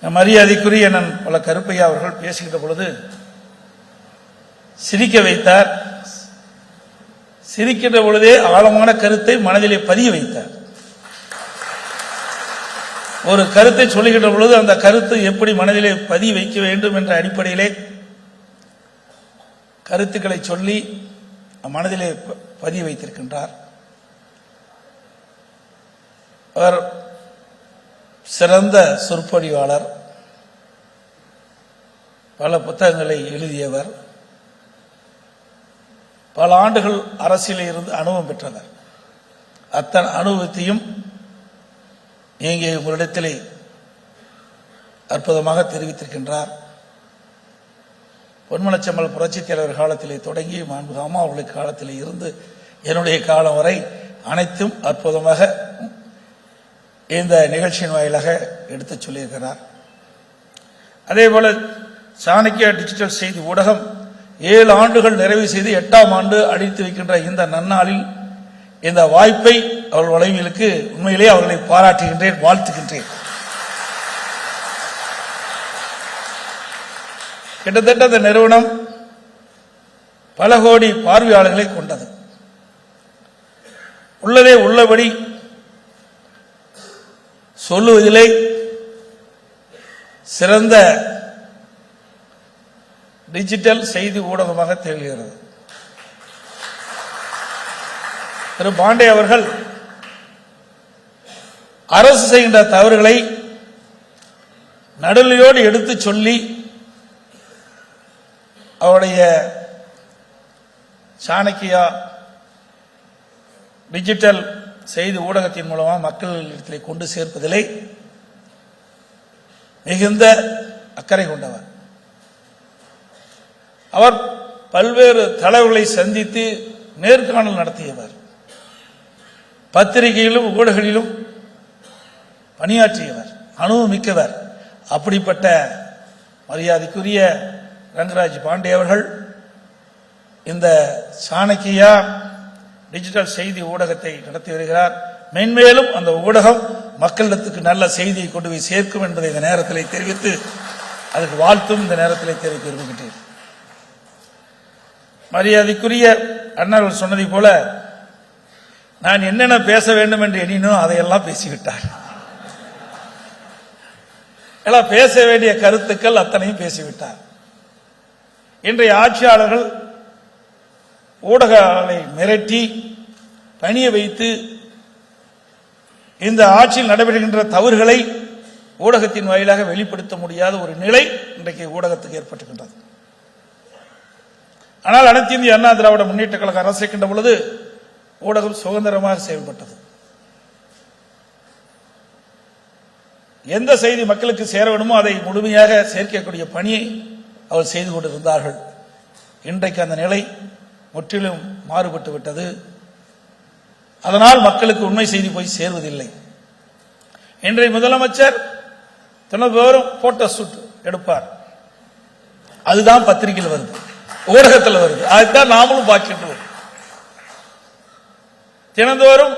மரியாதைக்குரிய அண்ணன் பல கருப்பையா அவர்கள் பேசுகின்ற பொழுது சிரிக்க வைத்தார். சிரிக்கின்ற பொழுதே ஆழமான கருத்தை மனதிலே பதிய வைத்தார். ஒரு கருத்தை சொல்லுகின்ற பொழுது அந்த கருத்து எப்படி மனதிலே பதிய வைக்க வேண்டும் என்ற அடிப்படையிலே கருத்துக்களை சொல்லி மனதிலே பதிய வைத்திருக்கின்றார். அவர் சிறந்த சொற்பொழிவாளர், பல புத்தகங்களை எழுதியவர், பல ஆண்டுகள் அரசியலில் இருந்து அனுபவம் பெற்றவர். அத்தனை அனுபவத்தையும் இங்கே உங்களிடத்திலே அற்புதமாக தெரிவித்திருக்கின்றார். பொன்மனச்செம்மல் புரட்சித் தலைவர் காலத்திலே தொடங்கி மாண்புமிகு அம்மா அவர்களுடைய காலத்திலே இருந்து என்னுடைய காலம் வரை அனைத்தும் அற்புதமாக இந்த நிகழ்ச்சியின் வாயிலாக எடுத்துச் சொல்லியிருக்கிறார். அதேபோல சாணக்கியா டிஜிட்டல் செய்தி ஊடகம் 7 ஆண்டுகள் நிறைவு செய்து 8ஆம் ஆண்டு அடித்து வைக்கின்ற இந்த நன்னாளில் இந்த வாய்ப்பை அவர்கள் வழங்கியதற்கு உண்மையிலே அவர்களை பாராட்டுகின்றேன், வாழ்த்துகின்றேன். கிட்டத்தட்ட இந்த நிறுவனம் பல கோடி பார்வையாளர்களை கொண்டது. உள்ளதே உள்ளபடி சொல்லுவதிலே சிறந்த டிஜிட்டல் செய்தி ஊடகமாக திகழ்கிறது. திரு பாண்டே அவர்கள் அரசு செய்கின்ற தவறுகளை நடுநிலையோடு எடுத்து சொல்லி அவருடைய சாணக்கியா டிஜிட்டல் செய்தி ஊடகத்தின் மூலமாக மக்களிடத்திலே கொண்டு சேர்ப்பதிலே மிகுந்த அக்கறை கொண்டவர். அவர் பல்வேறு தலைவர்களை சந்தித்து நேர்காணல் நடத்தியவர். பத்திரிகையிலும் ஊடகங்களிலும் பணியாற்றியவர், அனுபவமிக்கவர். அப்படிப்பட்ட மரியாதைக்குரிய ரங்கராஜ் பாண்டே அவர்கள் இந்த சாணக்கியா டிஜிட்டல் செய்தி ஊடகத்தை நடத்தி வருகிறார். மென்மேலும் அந்த ஊடகம் மக்களிடத்துக்கு நல்ல செய்தியை கொண்டு போய் சேர்க்கும் என்பதை இந்த நேரத்தில் தெரிவித்து அதுக்கு வாழ்த்தும் இந்த நேரத்தில் தெரிவித்து விரும்புகின்றேன். மரியாதைக்குரிய அண்ணர்கள் சொன்னதை போல நான் என்னென்ன பேச வேண்டும் என்று எண்ணினோ அதையெல்லாம் பேசிவிட்டார். எல்லாம் பேச வேண்டிய கருத்துக்கள் அத்தனையும் பேசிவிட்டார். இன்றைய ஆட்சியாளர்கள் ஊடகங்களை மிரட்டி பணிய வைத்து இந்த ஆட்சியில் நடைபெறுகின்ற தவறுகளை ஊடகத்தின் வாயிலாக வெளிப்படுத்த முடியாத ஒரு நிலை இன்றைக்கு ஊடகத்துக்கு ஏற்பட்டுகின்றது. ஆனால் அனைத்து இந்திய அண்ணா திராவிட முன்னேற்ற கழக அரசு இருக்கின்ற பொழுது ஊடகம் சுதந்திரமாக செயல்பட்டது. எந்த செய்தி மக்களுக்கு சேர வேண்டுமோ அதை முழுமையாக சேர்க்கக்கூடிய பணியை அவர் செய்து கொண்டிருந்தார்கள். இன்றைக்கு அந்த நிலை முற்றிலும் மாறுபட்டு விட்டது. அதனால் மக்களுக்கு உண்மை செய்தி போய் சேருவதில்லை. இன்றைய முதலமைச்சர் தினந்தோறும் போட்டோ ஷூட் எடுப்பார். அதுதான் பத்திரிகையில் வருது, ஊடகத்தில் வருது. அதுதான் நாமளும் பார்க்கின்றோம். தினந்தோறும்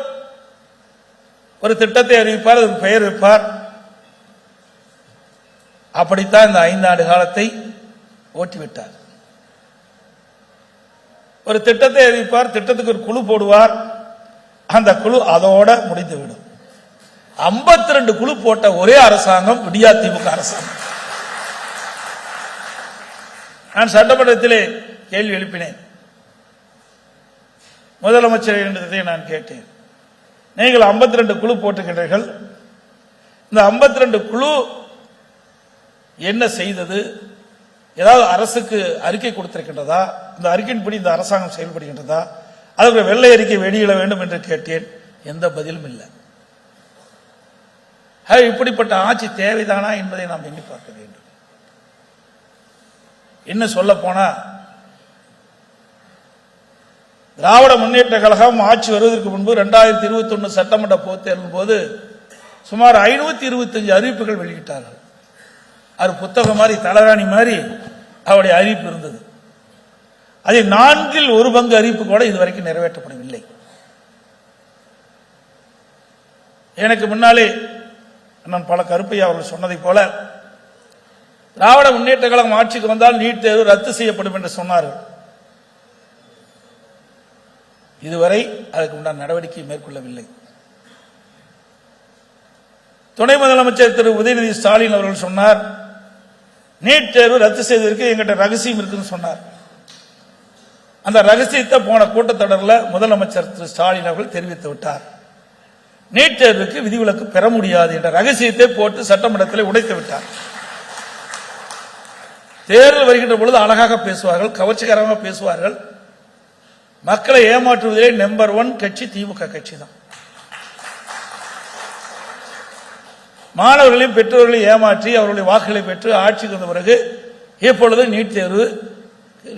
ஒரு திட்டத்தை அறிவிப்பார், அதுக்கு பெயர் வைப்பார். அப்படித்தான் இந்த 5 ஆண்டு காலத்தை ஓட்டிவிட்டார். ஒரு திட்டத்தை அறிவிப்பார், திட்டத்துக்கு ஒரு குழு போடுவார், அந்த குழு அதோட முடிந்துவிடும். 52 குழு போட்ட ஒரே அரசாங்கம் விடியா திமுக அரசாங்கம். நான் சட்டமன்றத்திலே கேள்வி எழுப்பினேன். முதலமைச்சர் என்றதை நான் கேட்டேன். நீங்கள் 52 குழு போட்டுகிறீர்கள், இந்த 52 குழு என்ன செய்தது? ஏதாவது அரசுக்கு அறிக்கை கொடுத்திருக்கின்றதா? இந்த அறிக்கையின்படி இந்த அரசாங்கம் செயல்படுகின்றதா? அதற்கு வெள்ளை அறிக்கை வெளியிட வேண்டும் என்று கேட்டேன். எந்த பதிலும் இல்லை. இப்படிப்பட்ட ஆட்சி தேவைதானா என்பதை நாம் எண்ணி பார்க்க வேண்டும். என்ன சொல்ல போனா, திராவிட முன்னேற்ற கழகம் ஆட்சி வருவதற்கு முன்பு 2021 சட்டமன்ற பொதுத் தேர்தலின் போது சுமார் 525 அறிவிப்புகள் வெளியிட்டார்கள். அது புத்தகம் மாதிரி, தலராணி மாதிரி அவருடைய அறிவிப்பு இருந்தது. அதில் 4 ஒரு பங்கு அறிவிப்பு கூட இதுவரைக்கும் நிறைவேற்றப்படவில்லை. எனக்கு முன்னாலே நான் பல கருப்பையா அவர்கள் சொன்னதை போல திராவிட முன்னேற்ற கழகம் ஆட்சிக்கு வந்தால் நீட் தேர்வு ரத்து செய்யப்படும் என்று சொன்னார்கள். இதுவரை அதற்கு உண்டான நடவடிக்கை மேற்கொள்ளவில்லை. துணை முதலமைச்சர் திரு உதயநிதி ஸ்டாலின் அவர்கள் சொன்னார், நீட் தேர்வு ரத்து செய்வதற்கு எங்கிட்ட ரகசியம் இருக்குன்னு சொன்னார். அந்த ரகசியத்தை போன கூட்டத்தொடரில் முதலமைச்சர் திரு ஸ்டாலின் அவர்கள் தெரிவித்து விட்டார். நீட் தேர்வுக்கு விதிவிலக்கு பெற முடியாது என்ற ரகசியத்தை போட்டு சட்டமன்றத்தில் உடைத்து விட்டார். தேர்தல் வருகின்ற பொழுது அழகாக பேசுவார்கள், கவர்ச்சிகரமாக பேசுவார்கள். மக்களை ஏமாற்றுவதிலே நம்பர் 1 கட்சி திமுக கட்சி தான். மாணவர்களையும் பெற்றோர்களையும் ஏமாற்றி அவர்களுடைய வாக்குகளை பெற்று ஆட்சிக்கு வந்த பிறகு இப்பொழுது நீட் தேர்வு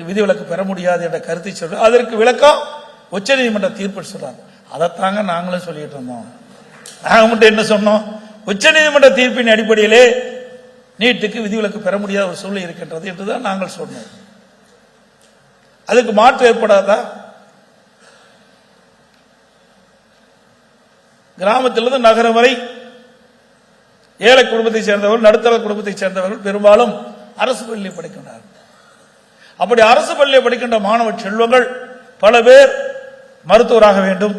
விதிவிலக்கு பெற முடியாது என்ற கருத்தை சொல்ற, அதற்கு விளக்கம் உச்சநீதிமன்ற தீர்ப்பு சொல்றாங்க. அதைத்தாங்க நாங்களும் சொல்லிட்டு இருந்தோம். நாங்க மட்டும் என்ன சொன்னோம்? உச்சநீதிமன்ற தீர்ப்பின் அடிப்படையிலே நீட்டுக்கு விதிவிலக்கு பெற முடியாத ஒரு சூழ்நிலை இருக்கின்றது என்றுதான் நாங்கள் சொன்னோம். அதுக்கு மாற்று ஏற்படாதா? கிராமத்திலிருந்து நகரம் வரை ஏழை குடும்பத்தை சேர்ந்தவர்கள், நடுத்தர குடும்பத்தை சேர்ந்தவர்கள் பெரும்பாலும் அரசு பள்ளியில் படிக்கின்றார்கள். அப்படி அரசு பள்ளியில் படிக்கின்ற மாணவ செல்வங்கள் பல பேர் மருத்துவராக வேண்டும்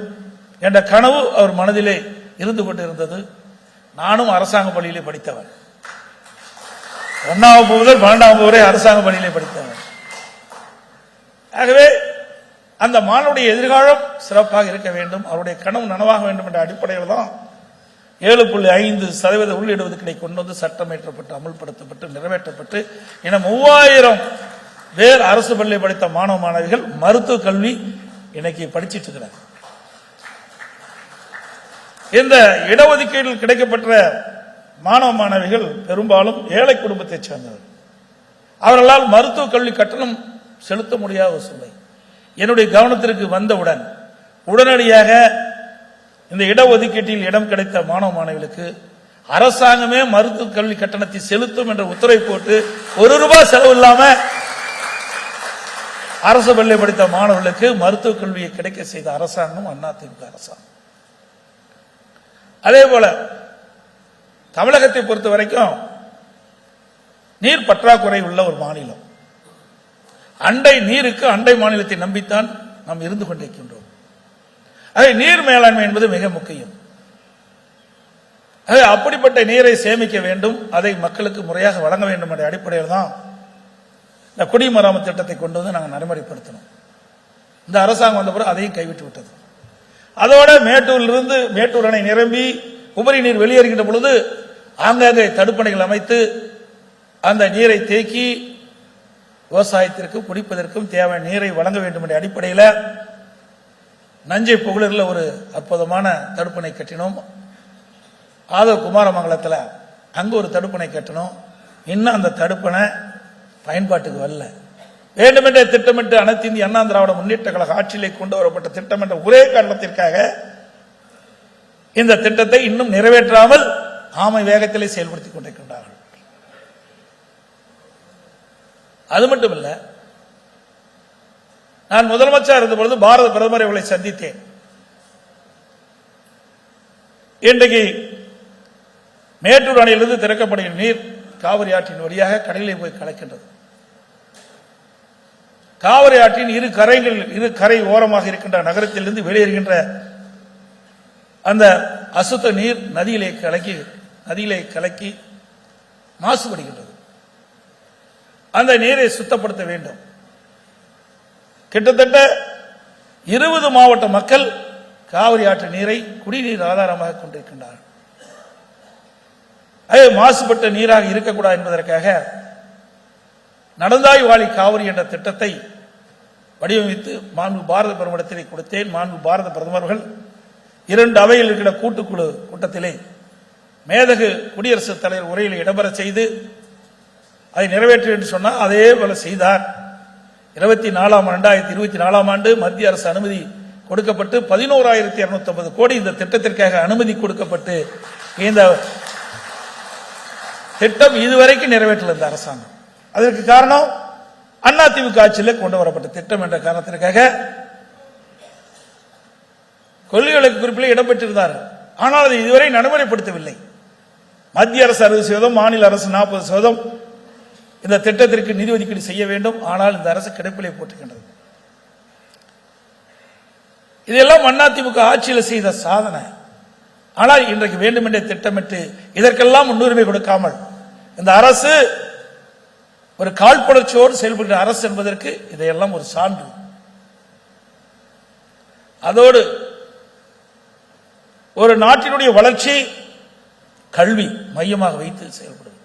என்ற கனவு அவர் மனதிலே இருந்து கொண்டிருந்தது. நானும் அரசாங்க பள்ளியிலே படித்தவன். 1ஆம் வகுப்பு முதல் 12ஆம் வகுப்பு வரை அரசாங்க பள்ளியிலே படித்தவன். ஆகவே அந்த மாணவனுடைய எதிர்காலம் சிறப்பாக இருக்க வேண்டும், அவருடைய கனவு நனவாக வேண்டும் என்ற அடிப்படையில் தான் 7.5% உள்ளிடுவதற்கிடை கொண்டு வந்து சட்டம் ஏற்றப்பட்டு அமல்படுத்தப்பட்டு நிறைவேற்றப்பட்டு என 3000 பேர் அரசு பள்ளி படித்த மாணவ மாணவிகள் மருத்துவ கல்வி இன்னைக்கு படிச்சிட்டு இருக்கிறார். இந்த இடஒதுக்கீட்டில் கிடைக்கப்பட்ட மாணவ மாணவிகள் பெரும்பாலும் ஏழை குடும்பத்தை சேர்ந்தவர். அவர்களால் மருத்துவ கல்வி கட்டணம் செலுத்த முடியாத சூழ்நிலை என்னுடைய கவனத்திற்கு வந்தவுடன் உடனடியாக இந்த இடஒதுக்கீட்டில் இடம் கிடைத்த மாணவ மாணவிகளுக்கு அரசாங்கமே மருத்துவ கல்வி கட்டணத்தை செலுத்தும் என்ற உத்தரவை போட்டு ₹1 செலவு இல்லாம அரசு பள்ளி படித்த மாணவர்களுக்கு மருத்துவ கல்வியை கிடைக்க செய்த அரசாங்கம் அதிமுக அரசாங்கம். அதே போல தமிழகத்தை பொறுத்த வரைக்கும் நீர் பற்றாக்குறை உள்ள ஒரு மாநிலம். அண்டை நீருக்கு அண்டை மாநிலத்தை நம்பித்தான் நாம் இருந்து கொண்டிருக்கின்றோம். அதே நீர் மேலாண்மை என்பது மிக முக்கியம். அப்படிப்பட்ட நீரை சேமிக்க வேண்டும், அதை மக்களுக்கு முறையாக வழங்க வேண்டும் என்ற அடிப்படையில் தான் இந்த குடிமராமத்து திட்டத்தை கொண்டு வந்து நாங்கள் நடைமுறைப்படுத்தணும். இந்த அரசாங்கம் வந்த பிறகு அதையும் கைவிட்டு விட்டது. அதோட மேட்டூரிலிருந்து மேட்டூர் அணை நிரம்பி உபரி நீர் வெளியேறுகின்ற பொழுது ஆங்காங்கே தடுப்பணைகள் அமைத்து அந்த நீரை தேக்கி விவசாயத்திற்கும் குடிப்பதற்கும் தேவையான நீரை வழங்க வேண்டும் என்ற அடிப்படையில் நஞ்சை புகழூரில் ஒரு அற்புதமான தடுப்பணை கட்டினோம். ஆதவ் குமாரமங்கலத்தில் அங்கு ஒரு தடுப்பணை கட்டணும். இன்னும் அந்த தடுப்பணை பயன்பாட்டுக்கு வரல. வேண்டுமென்றே திட்டமிட்டு அனைத்து இந்திய அண்ணா திராவிட முன்னேற்ற கழக ஆட்சியிலே கொண்டு வரப்பட்ட திட்டம் என்ற ஒரே காரணத்திற்காக இந்த திட்டத்தை இன்னும் நிறைவேற்றாமல் ஆமை வேகத்திலே செயல்படுத்திக் கொண்டிருக்கின்றார்கள். அது மட்டுமல்ல, நான் முதலமைச்சர் இருந்தபொழுது பாரத பிரதமர் அவர்களை சந்தித்தேன். இன்றைக்கு மேட்டூர் அணையிலிருந்து திறக்கப்படுகிற நீர் காவிரி ஆற்றின் வழியாக கடலிலே போய் கலக்கின்றது. காவிரி ஆற்றின் இரு கரை ஓரமாக இருக்கின்ற நகரத்திலிருந்து வெளியேறுகின்ற அந்த அசுத்த நீர் நதியிலே கலக்கி மாசுபடுகின்றது. அந்த நீரை சுத்தப்படுத்த வேண்டும். கிட்டத்தட்ட 20 மாவட்ட மக்கள் காவிரி ஆற்று நீரை குடிநீர் ஆதாரமாக கொண்டிருக்கின்றார்கள். அது மாசுபட்ட நீராக இருக்கக்கூடாது என்பதற்காக நடந்தாய் வாழி காவிரி என்ற திட்டத்தை வடிவமைத்து மாண்பு பாரத பிரதமரிடத்திலே கொடுத்தேன். மாண்பு பாரத பிரதமர்கள் 2 அவையில் இருக்கிற கூட்டுக்குழு கூட்டத்திலே மேதகு குடியரசுத் தலைவர் உரையில் இடம்பெற செய்து அதை நிறைவேற்று என்று சொன்னால் அதே போல செய்தார். 2024ஆம் ஆண்டு மத்திய அரசு அனுமதி கொடுக்கப்பட்டு 11,250 கோடி இந்த திட்டத்திற்காக அனுமதி கொடுக்கப்பட்டு இந்த திட்டம் இதுவரைக்கும் நிறைவேற்றல இந்த அரசாங்கம். அதற்கு காரணம் அதிமுக ஆட்சியில் கொண்டு வரப்பட்ட திட்டம் என்ற காரணத்திற்காக கொள்கைகளுக்கு குறிப்பில் இடம்பெற்றிருந்தார். ஆனால் அதை இதுவரை நடைமுறைப்படுத்தவில்லை. மத்திய அரசு 60%, மாநில அரசு 40%, இந்த திட்டத்திற்கு நிதி ஒதுக்கீடு செய்ய வேண்டும். ஆனால் இந்த அரசு கிடப்பிலே போட்டுக்கின்றது. இதெல்லாம் அதிமுக ஆட்சியில் செய்த சாதனை. ஆனால் இன்றைக்கு வேண்டுமென்றே திட்டமிட்டு இதற்கெல்லாம் முன்னுரிமை கொடுக்காமல் இந்த அரசு ஒரு காழ்ப்புணர்ச்சியோடு செயல்படுகிற அரசு என்பதற்கு இதையெல்லாம் ஒரு சான்று. அதோடு ஒரு நாட்டினுடைய வளர்ச்சி கல்வி மையமாக வைத்து செயல்படுது.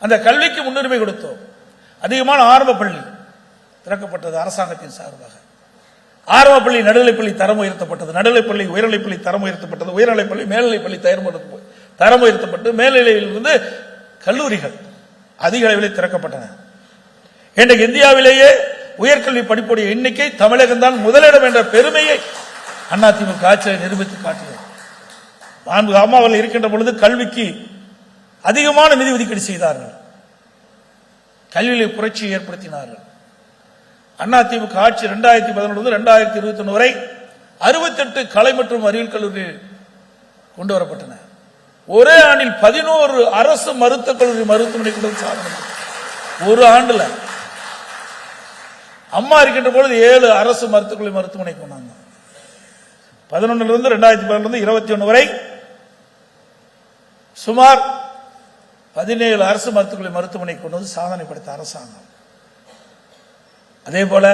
அந்த கல்விக்கு முன்னுரிமை கொடுத்தோம். அதிகமான ஆரம்ப பள்ளி திறக்கப்பட்டது அரசாங்கத்தின் சார்பாக. ஆரம்ப பள்ளி நடுநிலைப்பள்ளி தரம் உயர்த்தப்பட்டது, நடுநிலைப்பள்ளி உயர்நிலைப்பள்ளி தரம் உயர்த்தப்பட்டது, உயர்நிலைப்பள்ளி மேல்நிலைப்பள்ளி தரம் உயர்த்தப்பட்டு மேல்நிலையிலிருந்து கல்லூரிகள் அதிக அளவில் திறக்கப்பட்டன. இன்றைக்கு இந்தியாவிலேயே உயர்கல்வி படிப்புடைய எண்ணிக்கை தமிழகம் தான் முதலிடம் என்ற பெருமையை அதிமுக ஆட்சியை நிரூபித்து காட்டியது. அம்மா அவர்கள் இருக்கின்ற பொழுது கல்விக்கு அதிகமான நிதி ஒதுக்கீடு செய்தார்கள். கல்வியிலே புரட்சியை ஏற்படுத்தினார்கள். அதிமுக ஆட்சி 2011 2021 வரை 68 கலை மற்றும் அறிவியல் கல்லூரிகள் கொண்டு வரப்பட்டன. ஒரே ஆண்டில் 11 அரசு மருத்துவக் கல்லூரி மருத்துவமனை கொண்டு சாதனை. ஒரு ஆண்டுல அம்மா இருக்கின்ற பொழுது 7 அரசு மருத்துவக் கல்லூரி மருத்துவமனை கொண்டாங்க. 11 2011 21 வரை சுமார் 17 அரசு மருத்துவக் கல்லூரி மருத்துவமனை கொண்டு வந்து சாதனை படைத்த அரசாங்கம். அதே போல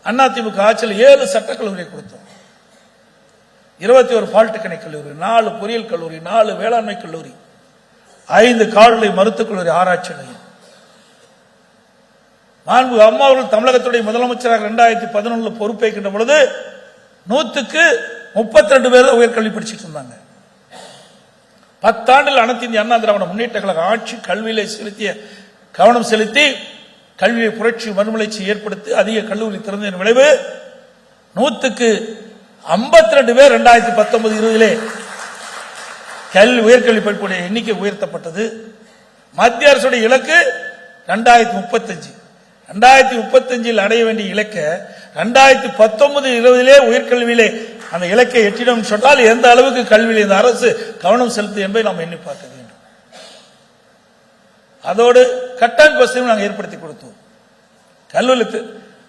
அதிமுக ஆட்சியில் 7 சட்டக்கல்லூரியை கொடுத்தோம், 21 பாலிடெக்னிக் கல்லூரி, 4 பொறியியல் கல்லூரி, 4 வேளாண்மை கல்லூரி, 5 கால்நடை மருத்துவக் கல்லூரி ஆராய்ச்சி நிலையம். அம்மா அவர்கள் தமிழகத்துடைய முதலமைச்சராக 2011 பொறுப்பேற்கின்ற பொழுது 100க்கு 32 பேர் உயர்கல்வி படிச்சுட்டு இருந்தாங்க. 10 ஆண்டில் அனைத்து இந்திய அண்ணா திராவிட முன்னேற்ற கழக ஆட்சி கல்வியிலே செலுத்திய கவனம் செலுத்தி கல்வியை புரட்சி மறுமலர்ச்சி ஏற்படுத்தி அதிக கல்லூரி திறந்ததன் விளைவு 100க்கு 52 பேர் 2019-20 கல்வி உயர்கல்வி படிப்புடைய எண்ணிக்கை உயர்த்தப்பட்டது. மத்திய அரசுடைய இலக்கு 2035. 2035 அடைய வேண்டிய இலக்க 2019-20 உயர்கல்வியிலே அந்த இலக்கை எட்டிடம் சொன்னால் எந்த அளவுக்கு கல்வியில் இந்த அரசு கவனம் செலுத்து என்பதை நாம் எண்ணி பார்க்க வேண்டும். அதோடு கட்டமைப்பு வசதியும் நாங்கள் ஏற்படுத்தி கொடுத்தோம். கல்லூரிக்கு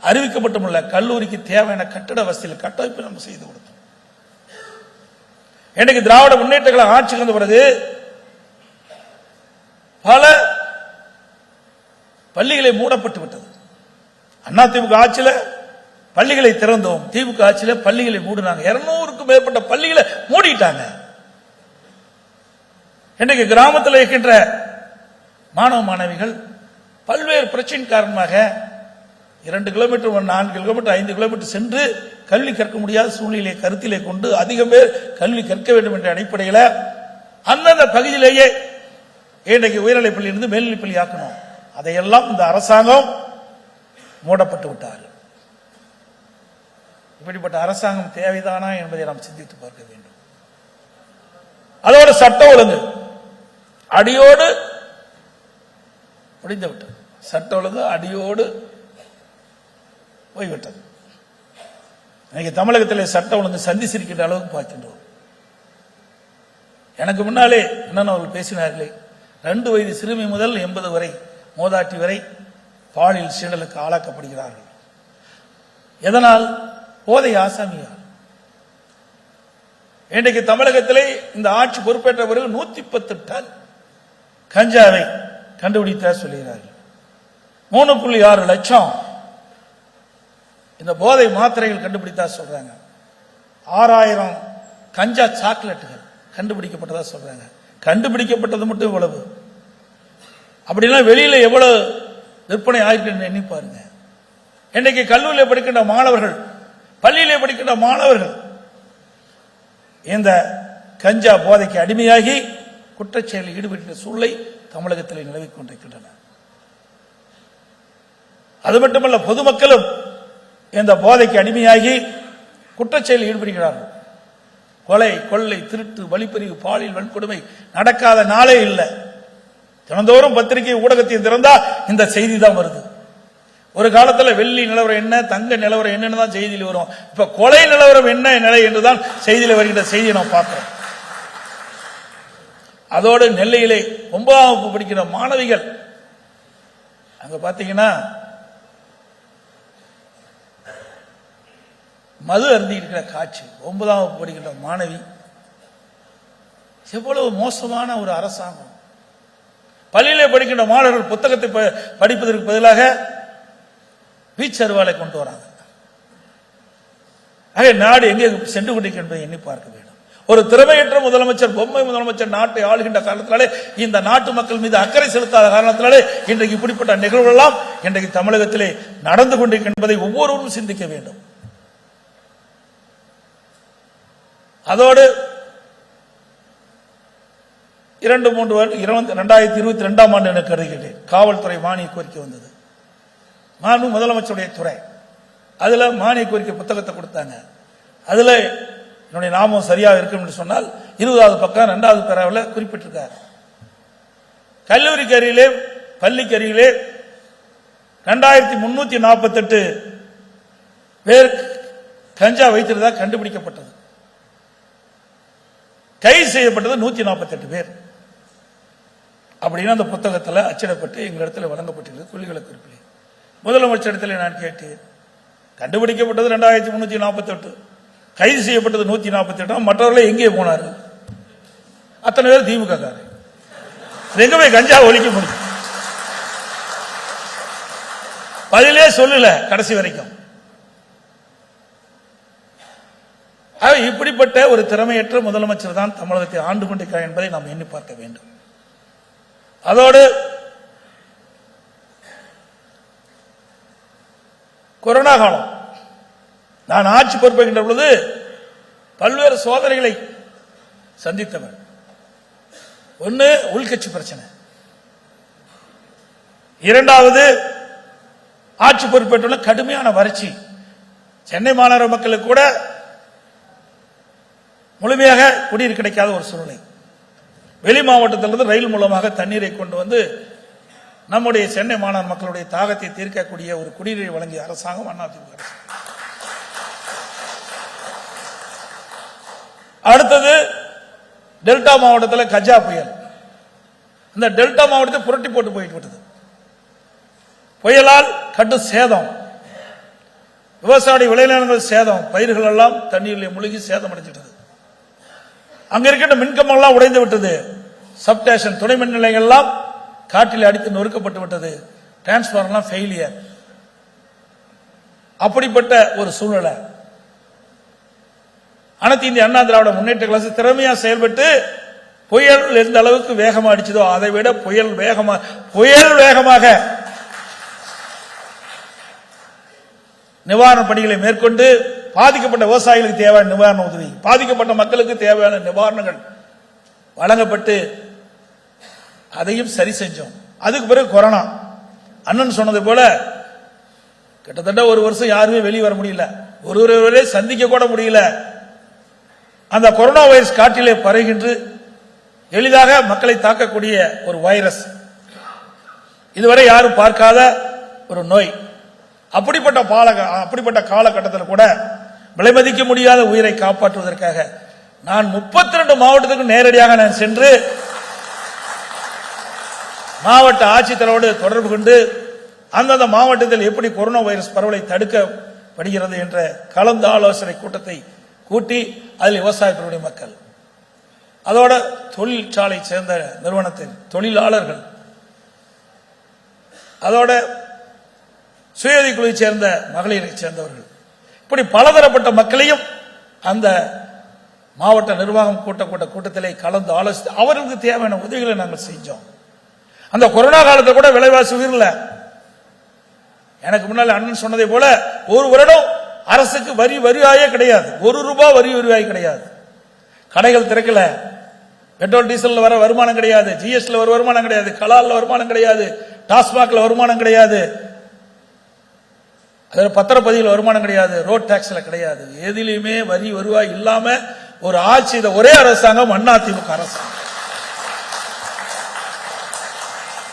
அறிவிக்கப்பட்டுள்ள கல்லூரிக்கு தேவையான கட்டட வசதியில் கட்டமைப்பு நம்ம செய்து கொடுத்தோம். இன்னைக்கு திராவிட முன்னேற்ற கழக ஆட்சிக்கு வந்த பிறகு பல பள்ளிகளை மூடப்பட்டு விட்டது. அதிமுக ஆட்சியில் பள்ளிகளை திறந்தோம், திமுக ஆட்சியில் பள்ளிகளை மூடினாங்க. 200க்கும் மேற்பட்ட பள்ளிகளை மூடிட்டாங்க. இன்றைக்கு கிராமத்தில் இருக்கின்ற மாணவ மாணவிகள் பல்வேறு பிரச்சனை காரணமாக 2 கிலோமீட்டர் 4 கிலோமீட்டர் 5 கிலோமீட்டர் சென்று கல்வி கற்க முடியாத சூழ்நிலையை கருத்திலே கொண்டு அதிகம் பேர் கல்வி கற்க வேண்டும் என்ற அடிப்படையில் அந்தந்த பகுதியிலேயே இன்றைக்கு உயர்நிலைப்பள்ளியிலிருந்து மேல்நிலைப்பள்ளி ஆக்கணும். அதையெல்லாம் இந்த அரசாங்கம் மூடப்பட்டு விட்டார்கள். இப்படிப்பட்ட அரசாங்கம் தேவைதானா என்பதை நாம் சிந்தித்து பார்க்க வேண்டும். அதோடு சட்ட ஒழுங்கு அடியோடு முடிந்துவிட்டது. சட்ட ஒழுங்கு அடியோடு போய்விட்டது. இன்னைக்கு தமிழகத்தில் சட்ட ஒழுங்கு சந்திச்சிருக்கின்ற அளவுக்கு பார்க்கின்றோம். எனக்கு முன்னாலே என்னன்னு அவர்கள் பேசினார்களே, 2 வயது சிறுமி முதல் 80 வரை மோதாட்டி வரை பாலியல் சீண்டலுக்கு ஆளாக்கப்படுகிறார்கள். எதனால்? போதை ஆசாமியால். இன்றைக்கு தமிழகத்திலே இந்த ஆட்சி பொறுப்பேற்ற பிறகு 110 டன் கஞ்சாவை கண்டுபிடித்த சொல்லுகிறார்கள். 3.6 லட்சம் இந்த போதை மாத்திரைகள் கண்டுபிடித்தா சொல்றாங்க. 6000 கஞ்சா சாக்லேட்டுகள் கண்டுபிடிக்கப்பட்டதா சொல்றாங்க. கண்டுபிடிக்கப்பட்டது மட்டும் இவ்வளவு. அப்படின்னா வெளியில எவ்வளவு விற்பனை ஆயிருக்கு எண்ணி பாருங்க. இன்றைக்கு கல்லூரியில் படிக்கின்ற மாணவர்கள், பள்ளியிலே படிக்கின்ற மாணவர்கள் இந்த கஞ்சா போதைக்கு அடிமையாகி குற்றச்செயலில் ஈடுபட்ட சூழலை தமிழகத்தில் நிலவிக் கொண்டிருக்கின்றன. அது மட்டுமல்ல, பொதுமக்களும் இந்த போதைக்கு அடிமையாகி குற்றச்செயலில் ஈடுபடுகிறார்கள். கொலை, கொள்ளை, திருட்டு, வழிப்பறிவு, பாலியல் வன்கொடுமை நடக்காத நாளே இல்லை. தினந்தோறும் பத்திரிகை ஊடகத்தையும் திறந்தா இந்த செய்தி தான் வருது. ஒரு காலத்தில் வெள்ளி நிலவரம் என்ன, தங்க நிலவரம் என்னன்னு தான் செய்தியில் வரும். இப்ப கொலை நிலவரம் என்ன நிலை என்றுதான் செய்தியில் வருகின்ற செய்தியை நாம் பார்க்கிறோம். அதோடு நெல்லையிலே 9ஆம் வகுப்பு படிக்கிற மாணவிகள் அங்க பாத்தீங்கன்னா மது அருந்தி இருக்கிற காட்சி. 9ஆம் வகுப்பு படிக்கின்ற மாணவி. எவ்வளவு மோசமான ஒரு அரசாங்கம். பள்ளியிலே படிக்கின்ற மாணவர்கள் புத்தகத்தை படிப்பதற்கு பதிலாக பீச் அருவாலை கொண்டு வராங்க. நாடு எங்கே சென்று கொண்டிருக்கின்றது எண்ணி பார்க்க வேண்டும். ஒரு திறமையற்ற முதலமைச்சர், பொம்மை முதலமைச்சர் நாட்டை ஆளுகின்ற காரணத்தினாலே, இந்த நாட்டு மக்கள் மீது அக்கறை செலுத்தாத காரணத்தினாலே இன்றைக்கு இப்படிப்பட்ட நிகழ்வுகள் எல்லாம் இன்றைக்கு தமிழகத்திலே நடந்து கொண்டிருக்கின்றதை ஒவ்வொருவரும் சிந்திக்க வேண்டும். அதோடு 2022ஆம் ஆண்டு எனக்கு கருதுகிறேன் காவல்துறை மானிய கோரிக்கை வந்தது. முதலமைச்சருடைய துறை அதுல மானிய கோரிக்கை புத்தகத்தை கொடுத்தாங்க. அதுல என்னுடைய நாமம் சரியா இருக்கும் என்று சொன்னால் 20வது பக்கம் 2வது பேராவில் குறிப்பிட்டிருக்கார். கல்லூரிக்கு அருகிலே, பள்ளிக்கு அருகிலே 2348 பேர் கஞ்சா வைத்திருந்தா கண்டுபிடிக்கப்பட்டது. கைது செய்யப்பட்டது 148 பேர் அப்படின்னு அந்த புத்தகத்தில் அச்சிடப்பட்டு எங்களிடத்தில் வழங்கப்பட்டிருக்கிறது. கொள்கைகளை குறிப்பிலே முதலமைச்சரிடத்தில் நான் கேட்டேன். கண்டுபிடிக்கப்பட்டது 2348, கைது செய்யப்பட்டது 148. மற்றவர்களை எங்கே போனார்கள்? அத்தனை பேர் திமுக காரர். எங்க போய் கஞ்சா ஒழிக்க முடியும்? பதிலே சொல்லல கடைசி வரைக்கும். இப்படிப்பட்ட ஒரு திறமையற்ற முதலமைச்சர் தான் தமிழகத்தை ஆண்டு கொண்டிருக்கிறார் என்பதை நாம் எண்ணி பார்க்க வேண்டும். அதோடு கொரோனா காலம், நான் ஆட்சி பொறுப்பேற்கின்ற பொழுது பல்வேறு சோதனைகளை சந்தித்தவர். ஒன்று உள்கட்சி பிரச்சனை, இரண்டாவது ஆட்சி பொறுப்பேற்றுள்ள கடுமையான வறட்சி. சென்னை மாநகர மக்களுக்கு கூட முழுமையாக குடிநீர் கிடைக்காத ஒரு சூழ்நிலை. வெளி மாவட்டத்திலிருந்து ரயில் மூலமாக தண்ணீரை கொண்டு வந்து நம்முடைய சென்னை மாநகர மக்களுடைய தாகத்தை தீர்க்கக்கூடிய ஒரு குடிநீரை வழங்கிய அரசாங்கம் அதிமுக அரசு. அடுத்தது டெல்டா மாவட்டத்தில் கஜா புயல். இந்த டெல்டா மாவட்டத்தை புரட்டி போட்டு போயிட்டு விட்டது. புயலால் கடும் சேதம், விவசாய விளைநிலங்கள் சேதம், பயிர்கள் எல்லாம் தண்ணீரில் முழுகி சேதம் அடைஞ்சிட்டது. அங்க இருக்கின்ற மின்கம்பெல்லாம் உடைந்து விட்டது. சப்ஸ்டேஷன், துணை மின் நிலையங்கள் எல்லாம் காற்றில் அடித்து நொறுக்கப்பட்டு விட்டது. Transformer failure. அப்படிப்பட்ட ஒரு சூழ்நிலை. அனைத்து இந்திய அண்ணா திராவிட முன்னேற்ற கழகம் திறமையா செயல்பட்டு புயல் எந்த அளவுக்கு வேகமா அடிச்சதோ அதை விட புயல் வேகமாக நிவாரண பணிகளை மேற்கொண்டு பாதிக்கப்பட்ட விவசாயிகளுக்கு தேவையான நிவாரண உதவி, பாதிக்கப்பட்ட மக்களுக்கு தேவையான நிவாரணங்கள் வழங்கப்பட்டு அதையும் சரி செஞ்சோம். அதுக்கு பிறகு கொரோனா. அண்ணன் சொன்னது போல கிட்டத்தட்ட ஒரு வருஷம் யாருமே வெளியே வர முடியல, ஒருவரை சந்திக்க கூட முடியல. அந்த கொரோனா வைரஸ் காற்றிலே பரவுகின்ற எளிதாக மக்களை தாக்கக்கூடிய ஒரு வைரஸ், இதுவரை யாரும் பார்க்காத ஒரு நோய். அப்படிப்பட்ட காலகட்டத்தில் கூட விலைமதிக்க முடியாத உயிரை காப்பாற்றுவதற்காக நான் 32 மாவட்டத்துக்கு நேரடியாக நான் சென்று மாவட்ட ஆட்சித்தலைவரோடு தொடர்பு கொண்டு அந்தந்த மாவட்டத்தில் எப்படி கொரோனா வைரஸ் பரவலை தடுக்கப்படுகிறது என்ற கலந்து ஆலோசனை கூட்டத்தை கூட்டி அதில் விவசாயத்துறையுடைய மக்கள், அதோட தொழிற்சாலை சேர்ந்த நிறுவனத்தின் தொழிலாளர்கள், அதோட சுயஉதவி குழுவை சேர்ந்த மகளிரை சேர்ந்தவர்கள், இப்படி பலதரப்பட்ட மக்களையும் அந்த மாவட்ட நிர்வாகம் கூட்டத்திலே கலந்து ஆலோசித்து அவர்களுக்கு தேவையான உதவிகளை நாங்கள் செஞ்சோம். அந்த கொரோனா காலத்தில் கூட விலைவாசி உயரல. எனக்கு முன்னால் அண்ணன் சொன்னதை போல ஒரு வருடம் அரசுக்கு வரிவாயே கிடையாது, ₹1 வரிவாய் கிடையாது. கடைகள் திறக்கல, பெட்ரோல் டீசல் வர வருமானம் கிடையாது, ஜிஎஸ்டில வர வருமானம் கிடையாது, கலால்ல வருமானம் கிடையாது, டாஸ்மாக்ல வருமானம் கிடையாது, பத்திரப்பதிவில் வருமானம் கிடையாது, ரோட் டாக்ஸ்ல கிடையாது. எதிலுமே வருவாய் இல்லாம ஒரு ஆட்சி ஒரே அரசாங்கம் அதிமுக அரசாங்கம்.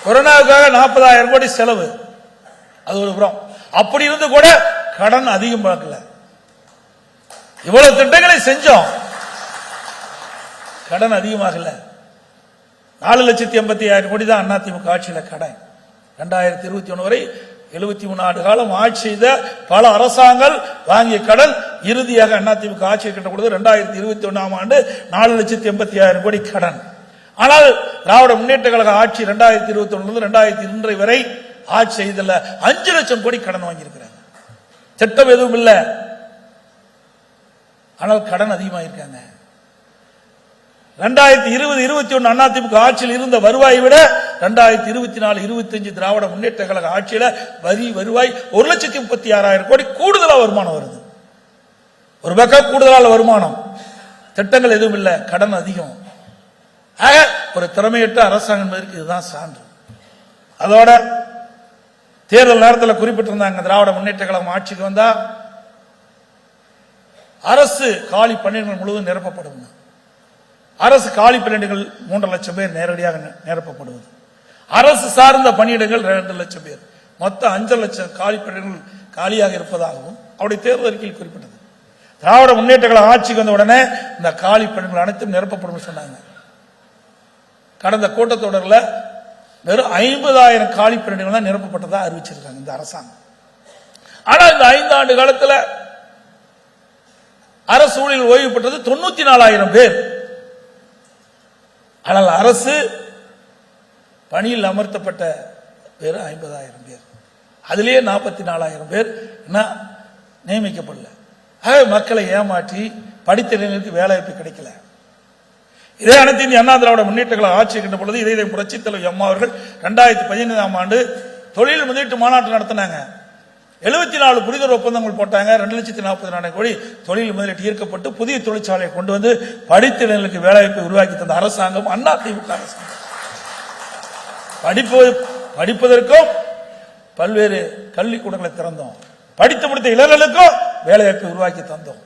கொரோனாவுக்காக 40,000 கோடி செலவு, அது ஒரு புறம். அப்படி இருந்து கூட கடன் அதிகம் பார்க்கல. இவ்வளவு திட்டங்களை செஞ்சோம், கடன் அதிகமாகல. 4,80,000 கோடி தான் அதிமுக ஆட்சியில கடன். 2021 வரை 73 ஆண்டு காலம் ஆட்சி செய்த பல அரசாங்கங்கள் வாங்கிய கடன் இறுதியாக அதிமுக ஆட்சி இருக்கின்ற பொழுது 2021 ஆண்டு 4,80,000 கோடி கடன். ஆனால் திராவிட முன்னேற்ற கழக ஆட்சி 2021 2002 வரை ஆட்சி செய்தல 5 லட்சம் கோடி கடன் வாங்கியிருக்கிறாங்க. திட்டம் எதுவும் இல்லை, ஆனால் கடன் அதிகமாக இருக்காங்க. 2020-21 அதிமுக ஆட்சியில் இருந்த வருவாயை விட 2024-25 திராவிட முன்னேற்ற கழக ஆட்சியில வரி வருவாய் 1,36,000 கோடி கூடுதலா வருமானம் வருது. ஒரு பக்கம் கூடுதலான வருமானம், திட்டங்கள் எதுவும் இல்லை, கடன் அதிகம். ஆக ஒரு திறமையற்ற அரசாங்கம் என்பதற்கு இதுதான் சான்று. அதோட தேர்தல் நேரத்தில் குறிப்பிட்டிருந்தாங்க, திராவிட முன்னேற்ற கழகம் ஆட்சிக்கு வந்தா அரசு காலி பணியிடங்கள் முழுவதும் நிரப்பப்படும். அரசு காலி பணியிடங்கள் 3 லட்சம் பேர் நேரடியாக நிரப்பப்படுவது, அரசு சார்ந்த பணியிடங்கள் 2 லட்சம் பேர், மொத்தம் 5 லட்சம் காலி பணியிடங்கள் காலியாக இருப்பதாகவும் அவருடைய தேர்தல் அறிக்கையில் குறிப்பிட்டது. திராவிட முன்னேற்ற கழகம் ஆட்சிக்கு வந்த உடனே இந்த காலி பணியிடங்கள் அனைத்தும் நிரப்பப்படும் சொன்னாங்க. கடந்த கூட்டத்தொடரில் வெறும் 50,000 காலி பணியிடங்கள் தான் நிரப்பப்பட்டதா அறிவிச்சிருக்காங்க இந்த அரசாங்கம். ஆனா இந்த 5 ஆண்டு காலத்தில் அரசு ஊழியர்கள் ஓய்வு பெற்றது 94,000 பேர். ஆனால் அரசு பணியில் அமர்த்தப்பட்ட பேர் 50,000 பேர், அதிலேயே 44,000 பேர் நியமிக்கப்படல. மக்களை ஏமாற்றி படித்த இளைஞர்களுக்கு வேலைவாய்ப்பு கிடைக்கல. இதே அனைத்து இந்திய அண்ணா திராவிட முன்னேற்ற கழகம் ஆட்சி இருக்கின்ற பொழுது இதை புரட்சித் தலைவர் அம்மா அவர்கள் 2015 ஆண்டு தொழில் முதலீட்டு மாநாட்டு நடத்தினாங்க. 74 புரிந்துணர்வு ஒப்பந்தங்கள் போட்டாங்க. 2,40,000 கோடி தொழில் முதலீட்டு ஈர்க்கப்பட்டு புதிய தொழிற்சாலையை கொண்டு வந்து படித்த இளைஞர்களுக்கு வேலைவாய்ப்பை உருவாக்கி தந்த அரசாங்கம் அதிமுக அரசாங்கம். படிப்பதற்கும் பல்வேறு கல்விக்கூடங்களை திறந்தோம், படித்து முடித்த இளைஞர்களுக்கும் வேலைவாய்ப்பை உருவாக்கி தந்தோம்.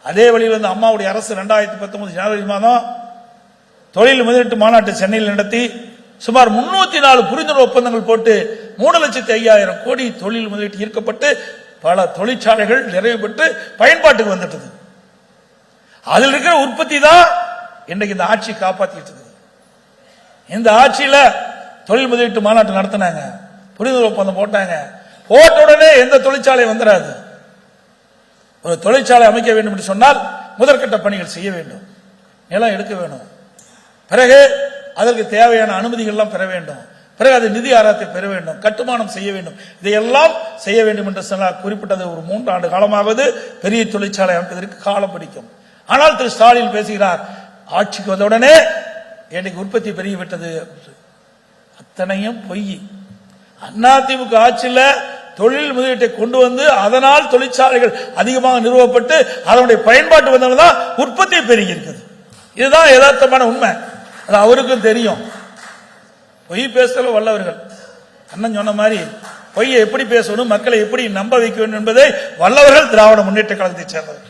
அதே வழியில் வந்து அம்மாவுடைய அரசு 2019 ஜனவரி மாதம் தொழில் முதலீட்டு மாநாட்டு சென்னையில் நடத்தி சுமார் 304 புரிந்துணர்வு ஒப்பந்தங்கள் போட்டு 3,05,000 கோடி தொழில் முதலீட்டு ஈர்க்கப்பட்டு பல தொழிற்சாலைகள் நிறைவு பெற்று பயன்பாட்டுக்கு வந்துட்டது. அதில் இருக்கிற உற்பத்தி தான் இன்றைக்கு இந்த ஆட்சி காப்பாற்றிட்டு இருக்குது. இந்த ஆட்சியில தொழில் முதலீட்டு மாநாட்டு நடத்தினாங்க, புரிந்துணர்வு ஒப்பந்தம் போட்டாங்க. போட்ட உடனே எந்த தொழிற்சாலை வந்துடாது. ஒரு தொழிற்சாலை அமைக்க வேண்டும் என்று சொன்னால் முதற்கட்ட பணிகள் செய்ய வேண்டும், நிலம் எடுக்க வேணும், பிறகு அதற்கு தேவையான அனுமதிகள் எல்லாம் பெற வேண்டும், பிறகு அது நிதி ஆதாரத்தை பெற வேண்டும், கட்டுமானம் செய்ய வேண்டும். இதையெல்லாம் செய்ய வேண்டும் என்று சொன்னால் குறிப்பிட்டது ஒரு 3 ஆண்டு காலமாவது பெரிய தொழிற்சாலை அமைப்பதற்கு காலம் பிடிக்கும். ஆனால் திரு ஸ்டாலின் பேசுகிறார், ஆட்சிக்கு வந்தவுடனே இன்னைக்கு உற்பத்தி பெருகிவிட்டது. அத்தனையும் பொய். அதிமுக ஆட்சியில் தொழில் முதலீட்டை கொண்டு வந்து அதனால் தொழிற்சாலைகள் அதிகமாக நிறுவப்பட்டு அதனுடைய பயன்பாட்டு வந்ததுதான் உற்பத்தி பெருகி இருக்குது. இதுதான் யதார்த்தமான உண்மை. அது அவருக்கும் தெரியும். பொய் பேசல வல்லவர்கள். அண்ணன் சொன்ன மாதிரி பொய்யை எப்படி பேசணும், மக்களை எப்படி நம்ப வைக்க வேண்டும் என்பதை வல்லவர்கள் திராவிட முன்னேற்ற கழகத்தை சேர்ந்தவர்.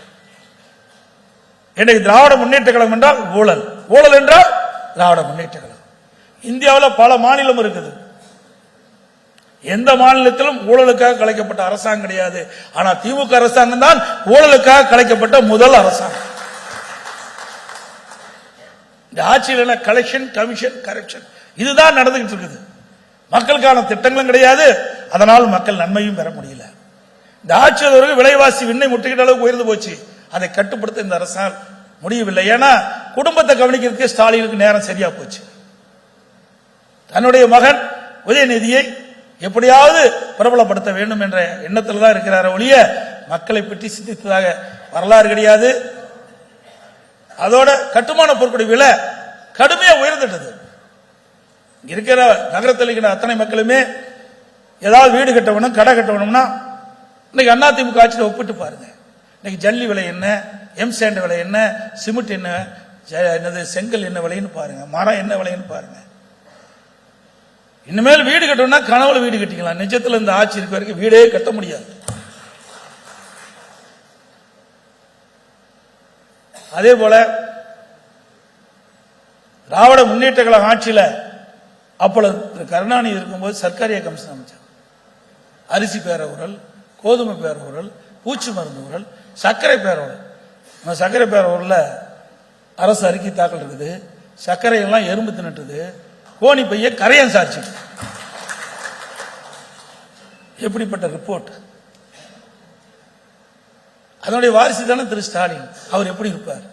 இன்றைக்கு திராவிட முன்னேற்ற கழகம் என்றால் ஊழல், ஊழல் என்றால் திராவிட முன்னேற்ற கழகம். இந்தியாவில் பல மாநிலம் இருக்குது, எந்த மாநிலத்திலும் ஊழலுக்காக கலைக்கப்பட்ட அரசாங்கம் கிடையாது. ஆனா திமுக அரசாங்கம் தான் ஊழலுக்காக கலைக்கப்பட்ட முதல் அரசாங்கம். இந்த ஆட்சியில் கலெக்ஷன், கமிஷன், கரப்ஷன் இதுதான் நடந்துகிட்டு இருக்குது. மக்களுக்கான திட்டங்களும் கிடையாது, அதனால் மக்கள் நன்மையும் பெற முடியல. இந்த ஆட்சியாளர்கள் விலைவாசி விண்ணை முட்டுகின்ற அளவுக்கு உயர்ந்து போச்சு. அதை கட்டுப்படுத்த இந்த அரசால் முடியவில்லை. ஏன்னா குடும்பத்தை கவனிக்கிறதுக்கு ஸ்டாலினுக்கு நேரம் சரியா போச்சு. தன்னுடைய மகன் உதயநிதியை எப்படியாவது பிரபலப்படுத்த வேண்டும் என்ற எண்ணத்தில் தான் இருக்கிறார் ஒழிய மக்களை பற்றி சிந்தித்ததாக வரலாறு கிடையாது. அதோட கட்டுமான பொருட்களுடைய விலை கடுமையா உயர்ந்துட்டது. இருக்கிற நகரத்தில் இருக்கிற அத்தனை மக்களுமே ஏதாவது வீடு கட்ட வேணும், கடை கட்ட வேணும்னா இன்னைக்கு அதிமுக ஆட்சியில் ஒப்பிட்டு பாருங்க. இன்னைக்கு ஜல்லி விலை என்ன, எம்சாண்ட் விலை என்ன, சிமெண்ட் என்ன, என்னது செங்கல் என்ன விலைன்னு பாருங்க, மரம் என்ன விலைன்னு பாருங்க. இனிமேல் வீடு கட்டணும்னா கனவுல வீடு கட்டிக்கலாம், நிஜத்தில் இந்த ஆட்சி இருக்க வரைக்கும் வீடே கட்ட முடியாது. அதே போல திராவிட முன்னேற்ற கழக ஆட்சியில் அப்பொழுது கருணாநிதி இருக்கும்போது சர்க்காரிய கமிஷன் அமைச்சார். அரிசி பேரவுரல், கோதுமை பேரவுரல், பூச்சி மருந்து ஊரல், சர்க்கரை பேரவுரல். சர்க்கரை பேரவுரல்ல அரசு அறிக்கை தாக்கல் இருக்குது. சர்க்கரை எல்லாம் எறும்பு தின்னுட்டுது, கோணி பைய கரையன் சாட்சி. எப்படிப்பட்ட ரிப்போர்ட்! அதனுடைய வாரிசு தானே திரு ஸ்டாலின். அவர் எப்படி இருப்பார்?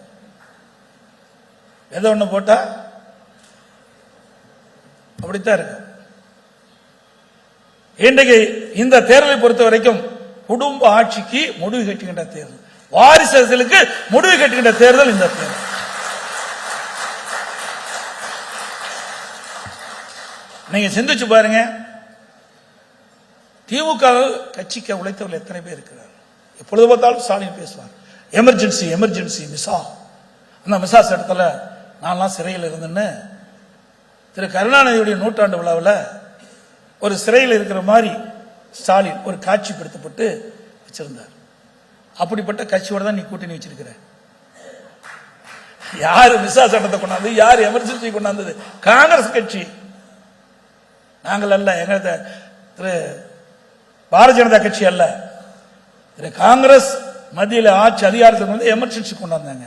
எதை ஒண்ணு போட்டா அப்படித்தான் இருக்கு. இன்றைக்கு இந்த தேர்தலை பொறுத்த வரைக்கும் குடும்ப ஆட்சிக்கு முடிவு கட்டுகின்ற தேர்தல், வாரிசு அரசியலுக்கு முடிவு கட்டுகின்ற தேர்தல் இந்த தேர்தல். நீங்க சிந்திச்சு பாருங்க, திமுக கட்சிக்கு உழைத்தவர்கள் எத்தனை பேர் இருக்கிறார்? எப்பொழுது பார்த்தாலும் ஸ்டாலின் பேசுவார், எமர்ஜென்சி எமர்ஜென்சி மிசா. அந்த மிசா இடத்துல நான்லாம் சிறையில் இருந்தேன்னு திரு கருணாநிதியுடைய நூற்றாண்டு விழாவில் ஒரு சிறையில் இருக்கிற மாதிரி ஸ்டாலின் ஒரு காட்சிப்படுத்தப்பட்டு வச்சிருந்தார். அப்படிப்பட்ட கட்சியோட தான் நீ கூட்டணி வச்சிருக்கிற. யாரு மிசா சட்டத்தை கொண்டாந்து, யாரு எமர்ஜென்சி கொண்டாந்தது? காங்கிரஸ் கட்சி. நாங்கள் அல்ல, எங்க திரு பாரதிய ஜனதா கட்சி அல்ல, திரு காங்கிரஸ் மத்தியில் ஆட்சி அதிகாரத்துக்கு வந்து எமர்ஜென்சி கொண்டாந்தாங்க,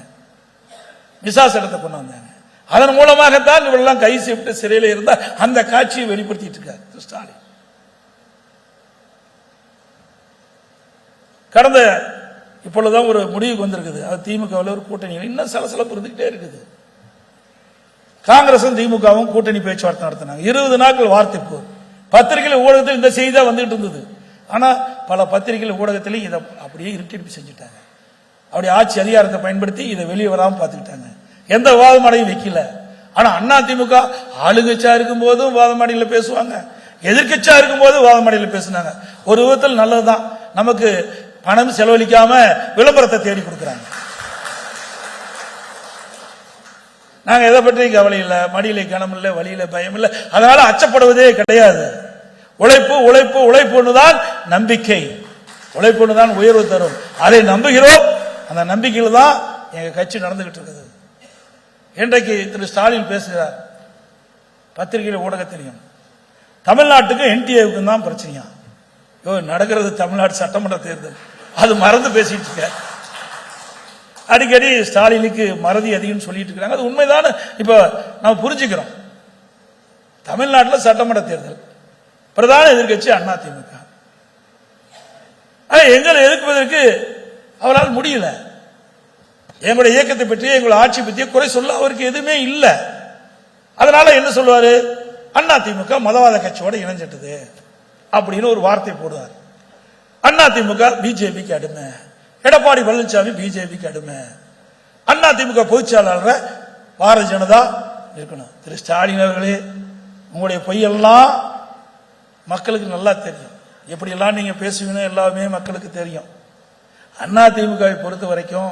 மிசா சட்டத்தை கொண்டாந்தாங்க. அதன் மூலமாகத்தான் இவரெல்லாம் கை செய்யப்பட்டு சிறையில் இருந்தா அந்த காட்சியை வெளிப்படுத்திட்டு இருக்கார் திரு ஸ்டாலின். கடந்த இப்பொழுதுதான் ஒரு முடிவுக்கு வந்திருக்குது. அது திமுகவில் ஒரு கூட்டணி இன்னும் சலசலப்பு இருந்துகிட்டே இருக்குது. காங்கிரசும் திமுகவும் கூட்டணி பேச்சுவார்த்தை நடத்தினாங்க. 20 நாட்கள் வார்த்தை போர். பத்திரிகை ஊடகத்தில் இந்த செய்தி தான் வந்துட்டு இருந்தது. ஆனா பல பத்திரிகை ஊடகத்திலையும் இதை அப்படியே இருட்டடிப்பு செஞ்சுட்டாங்க. அப்படி ஆட்சி அதிகாரத்தை பயன்படுத்தி இதை வெளியே வராமல் பார்த்துக்கிட்டாங்க. எந்த வாதமாடையும் வைக்கல. ஆனா அண்ணா திமுக ஆளுங்கட்சியா இருக்கும் போதும் வாதமாடியில பேசுவாங்க, எதிர்கட்சியா இருக்கும் போது வாதமாடியில பேசினாங்க. ஒரு விதத்தில் நல்லதுதான், நமக்கு பணம் செலவழிக்காம விளம்பரத்தை தேடி கொடுக்கிறாங்க. நாங்க எதை பற்றி கவலை இல்லை, மடியில கனம் இல்லை, வழியில பயம் இல்லை, அதனால அச்சப்படுவதே கிடையாது. உழைப்பு உழைப்பு உழைப்புன்னுதான் நம்பிக்கை, உழைப்புன்னுதான் உயர்வு தரும். அதை நம்புகிறோம். அந்த நம்பிக்கையில் தான் எங்க கட்சி நடந்துகிட்டு இருக்குது. இன்றைக்கு திரு ஸ்டாலின் பேசுகிறார், பத்திரிகையில் ஊடகத்திலையும் தமிழ்நாட்டுக்கு என்டிஏவுக்கு தான் பிரச்சனையா. நடக்கிறது தமிழ்நாடு சட்டமன்ற தேர்தல், அது மறந்து பேசிட்டு இருக்க. அடிக்கடி ஸ்டாலினுக்கு மறதி அதிகம் சொல்லிட்டு இருக்கிறாங்க. அது உண்மைதான். இப்ப நம்ம புரிஞ்சுக்கிறோம். தமிழ்நாட்டில் சட்டமன்ற தேர்தல், பிரதான எதிர்கட்சி அண்ணா திமுக. எங்களை எதிர்ப்பதற்கு அவரால் முடியல. எங்களுடைய இயக்கத்தை பற்றி, எங்களுடைய ஆட்சி பற்றிய குறை சொல்ல அவருக்கு எதுவுமே இல்லை. அதனால என்ன சொல்லுவாரு, அண்ணா திமுக மதவாத கட்சியோட இணைஞ்சிட்டது அப்படின்னு ஒரு வார்த்தை போடுவார். அண்ணா திமுக பிஜேபிக்கு அடிமை, எடப்பாடி பழனிசாமி பிஜேபிக்கு அடிமை, அண்ணா திமுக பொதுச்செயலாளர் பாரதிய ஜனதா இருக்கணும். திரு ஸ்டாலின் அவர்களே, உங்களுடைய பொய்யெல்லாம் மக்களுக்கு நல்லா தெரியும். எப்படியெல்லாம் நீங்க பேசுவீங்க எல்லாமே மக்களுக்கு தெரியும். அண்ணா திமுகவை பொறுத்த வரைக்கும்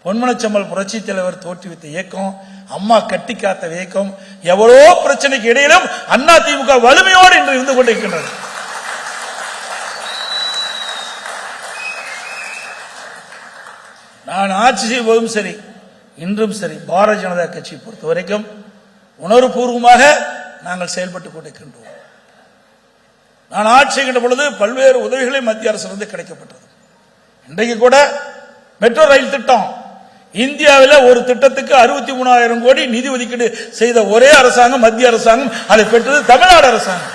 பொன்மனச்செம்மல் புரட்சி தலைவர் தோற்றுவித்த இயக்கம், அம்மா கட்டி காத்த இயக்கம், எவ்வளோ பிரச்சனைக்கு இடையிலும் அண்ணா திமுக வலிமையோடு இன்று இருந்து கொண்டிருக்கின்றது. நான் ஆட்சி செய்வதும் சரி, இன்றும் சரி, பாரதிய ஜனதா கட்சி பொறுத்த வரைக்கும் உணர்வுபூர்வமாக நாங்கள் செயல்பட்டுக் கொண்டிருக்கின்றோம். நான் ஆட்சி செய்கின்ற பொழுது பல்வேறு உதவிகளை மத்திய அரசிலிருந்து கிடைக்கப்பட்டது. இன்றைக்கு கூட மெட்ரோ ரயில் திட்டம், இந்தியாவில் ஒரு திட்டத்துக்கு 63,000 கோடி நிதி ஒதுக்கீடு செய்த ஒரே அரசாங்கம் மத்திய அரசாங்கம். அதை பெற்றது தமிழ்நாடு அரசாங்கம்.